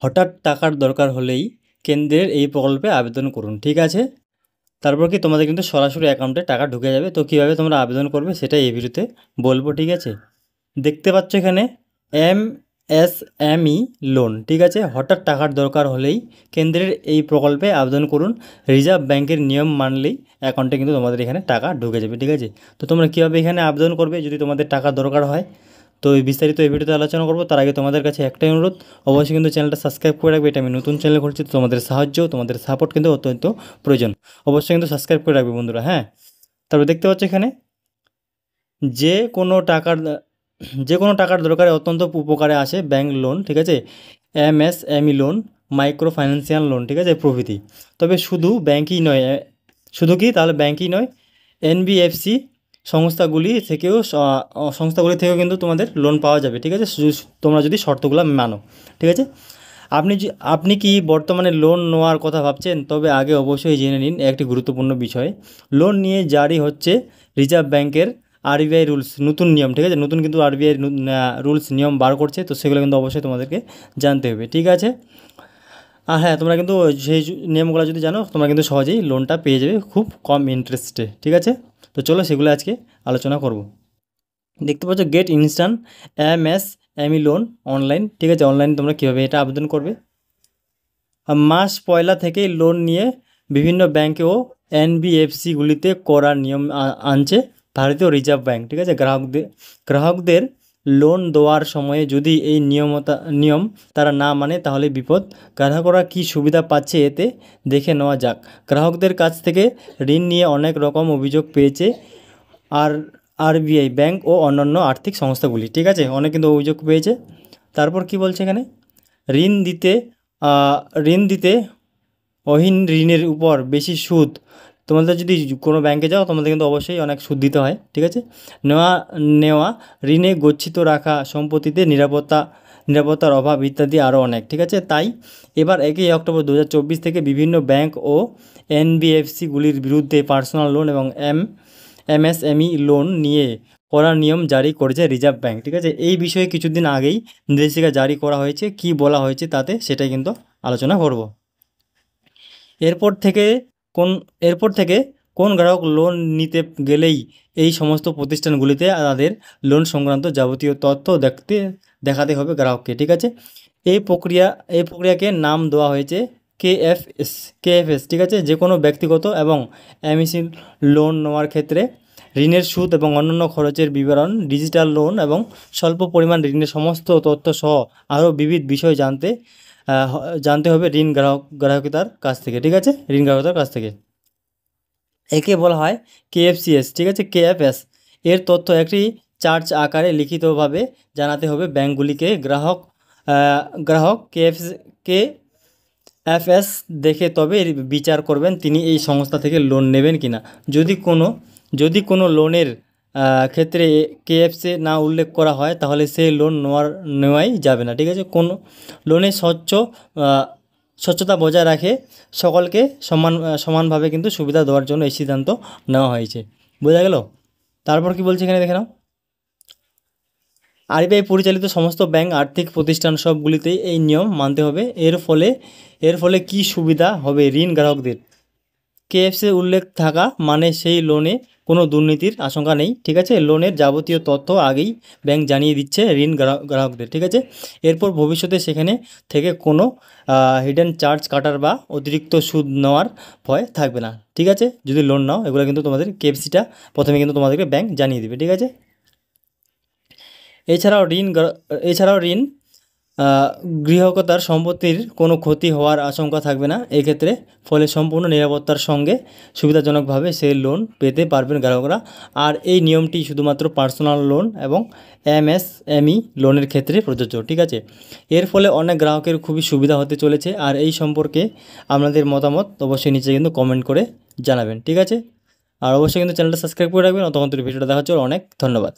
হঠাৎ টাকার দরকার হলেই কেন্দ্রের এই প্রকল্পে আবেদন করুন। ঠিক আছে, তারপর কি তোমাদের কিন্তু সরাসরি অ্যাকাউন্টে টাকা ঢুকে যাবে। তো কীভাবে তোমরা আবেদন করবে সেটাই এই ভিডিওতে বলবো। ঠিক আছে, দেখতে পাচ্ছ এখানে এমএসএমই লোন। ঠিক আছে, হঠাৎ টাকার দরকার হলেই কেন্দ্রের এই প্রকল্পে আবেদন করুন। রিজার্ভ ব্যাংকের নিয়ম মানলেই অ্যাকাউন্টে কিন্তু তোমাদের এখানে টাকা ঢুকে যাবে। ঠিক আছে, তো তোমরা কীভাবে এখানে আবেদন করবে যদি তোমাদের টাকা দরকার হয়, তো এই বিস্তারিত এই ভিডিওতে আলোচনা করবো। তার আগে তোমাদের কাছে একটাই অনুরোধ, অবশ্যই কিন্তু চ্যানেলটা সাবস্ক্রাইব করে রাখবে। এটা আমি নতুন চ্যানেল খুলছি, তো তোমাদের সাহায্য, তোমাদের সাপোর্ট কিন্তু অত্যন্ত প্রয়োজন। অবশ্যই কিন্তু সাবস্ক্রাইব করে রাখবে বন্ধুরা। হ্যাঁ, তারপর দেখতে পাচ্ছ এখানে যে কোনো টাকার যে কোনো টাকার দরকারে অত্যন্ত উপকারে আসে ব্যাংক লোন। ঠিক আছে, MSME loan, micro financial loan, ঠিক আছে, প্রভৃতি। তবে শুধু ব্যাংকই নয়, শুধু কি তাহলে ব্যাংকই নয়, এনবিএফসি সংস্থাগুলি থেকেও কিন্তু তোমাদের লোন পাওয়া যাবে। ঠিক আছে, তোমরা যদি শর্তগুলো মানো। ঠিক আছে, আপনি কি বর্তমানে লোন নেওয়ার কথা ভাবছেন? তবে আগে অবশ্যই জেনে নিন একটি গুরুত্বপূর্ণ বিষয়। লোন নিয়ে জারি হচ্ছে রিজার্ভ ব্যাংকের আরবিআই রুলস, নতুন নিয়ম। ঠিক আছে, নতুন কিন্তু আরবিআই রুলস নিয়ম বার করছে, তো সেগুলো কিন্তু অবশ্যই তোমাদেরকে জানতে হবে। ঠিক আছে, আর হ্যাঁ, তোমরা কিন্তু সেই নিয়মগুলো যদি জানো, তোমরা কিন্তু সহজেই লোনটা পেয়ে যাবে খুব কম ইন্টারেস্টে। ঠিক আছে, তো চলো সেগুলো আজকে আলোচনা করব। দেখতে পাচ্ছ get instant MSME loan online. ঠিক আছে, অনলাইনে তোমরা কীভাবে এটা আবেদন করবে। মাস পয়লা থেকেই লোন নিয়ে বিভিন্ন ব্যাংকে ও এনবিএফসিগুলিতে করার নিয়ম আনছে ভারতীয় রিজার্ভ ব্যাংক। ঠিক আছে, গ্রাহকদের লোন দেওয়ার সময়ে যদি এই নিয়ম তারা না মানে তাহলে বিপদ। গ্রাহকরা কী সুবিধা পাচ্ছে এতে দেখে নেওয়া যাক। গ্রাহকদের কাছ থেকে ঋণ নিয়ে অনেক রকম অভিযোগ পেয়েছে আর আরবিআই ব্যাংক ও অন্যান্য আর্থিক সংস্থাগুলি। ঠিক আছে, অনেক কিন্তু অভিযোগ পেয়েছে। তারপর কি বলছে এখানে, ঋণ দিতে ঋণ দিতে অহীন ঋণের উপর বেশি সুদ। তোমাদের যদি কোনো ব্যাংকে যাও, তোমাদের কিন্তু অবশ্যই অনেক সুদ দিতে হয়। ঠিক আছে, নেওয়া ঋণে গচ্ছিত রাখা সম্পত্তিতে নিরাপত্তার অভাব ইত্যাদি আরও অনেক। ঠিক আছে, তাই এবার 1 অক্টোবর 2024 থেকে বিভিন্ন ব্যাংক ও এনবিএফসিগুলির বিরুদ্ধে পার্সোনাল লোন এবং এমএসএমই লোন নিয়ে করার নিয়ম জারি করেছে রিজার্ভ ব্যাংক। ঠিক আছে, এই বিষয়ে কিছুদিন আগেই নির্দেশিকা জারি করা হয়েছে। কি বলা হয়েছে তাতে, সেটাই কিন্তু আলোচনা করব। এরপর থেকে কোন গ্রাহক লোন নিতে গেলেই এই সমস্ত প্রতিষ্ঠানগুলিতে তাদের লোন সংক্রান্ত যাবতীয় তথ্য দেখাতে হবে গ্রাহককে। ঠিক আছে, এই প্রক্রিয়াকে নাম দেওয়া হয়েছে কেএফএস। ঠিক আছে, যে কোনো ব্যক্তিগত এবং এমএসি লোন নেওয়ার ক্ষেত্রে ঋণের সুদ এবং অন্যান্য খরচের বিবরণ, ডিজিটাল লোন এবং স্বল্প পরিমাণ ঋণের সমস্ত তথ্য সহ আরও বিবিধ বিষয় জানতে হবে গ্রাহকতার কাছ থেকে। ঠিক আছে, ঋণ গ্রাহকতার কাছ থেকে। একে বলা হয় কেএফসিএস। ঠিক আছে, কেএফএস এর তথ্য একটি চার্জ আকারে লিখিতভাবে জানাতে হবে ব্যাংকগুলিকে। গ্রাহক কেএফএস দেখে তবে বিচার করবেন তিনি এই সংস্থা থেকে লোন নেবেন কিনা। যদি কোনো লোনের ক্ষেত্রে কেএফসি না উল্লেখ করা হয় তাহলে সেই লোন নেওয়াই যাবে না। ঠিক আছে, কোনো লোনে স্বচ্ছতা বজায় রাখে সকলকে সমানভাবে কিন্তু সুবিধা দেওয়ার জন্য এই সিদ্ধান্ত নেওয়া হয়েছে। বোঝা গেল? তারপর কি বলছে এখানে দেখে নাও, আরবিআই পরিচালিত সমস্ত ব্যাংক আর্থিক প্রতিষ্ঠান সবগুলিতেই এই নিয়ম মানতে হবে। এর ফলে কি সুবিধা হবে ঋণ গ্রাহকদের? কেএফসি উল্লেখ থাকা মানে সেই লোনে কোনো দুর্নীতির আশঙ্কা নেই। ঠিক আছে, লোনের যাবতীয় তথ্য আগেই ব্যাংক জানিয়ে দিচ্ছে ঋণ গ্রাহকদের। ঠিক আছে, এরপর ভবিষ্যতে সেখানে থেকে কোনো হিডেন চার্জ কাটার বা অতিরিক্ত সুদ নেওয়ার ভয় থাকবে না। ঠিক আছে, যদি লোন নাও, এগুলো কিন্তু তোমাদের কেএফসিটা প্রথমে কিন্তু তোমাদেরকে ব্যাংক জানিয়ে দেবে। ঠিক আছে, এছাড়াও ঋণ গৃহকতার সম্পত্তির কোনো ক্ষতি হওয়ার আশঙ্কা থাকবে না এক্ষেত্রে। ফলে সম্পূর্ণ নিরাপত্তার সঙ্গে সুবিধাজনকভাবে সেই লোন পেতে পারবেন গ্রাহকরা। আর এই নিয়মটি শুধুমাত্র পার্সোনাল লোন এবং এমএসএমই লোনের ক্ষেত্রে প্রযোজ্য। ঠিক আছে, এর ফলে অনেক গ্রাহকের খুবই সুবিধা হতে চলেছে। আর এই সম্পর্কে আপনাদের মতামত অবশ্যই নিচে কিন্তু কমেন্ট করে জানাবেন। ঠিক আছে, আর অবশ্যই কিন্তু চ্যানেলটা সাবস্ক্রাইব করে রাখবেন। তখন ভিডিওটা দেখার জন্য অনেক ধন্যবাদ।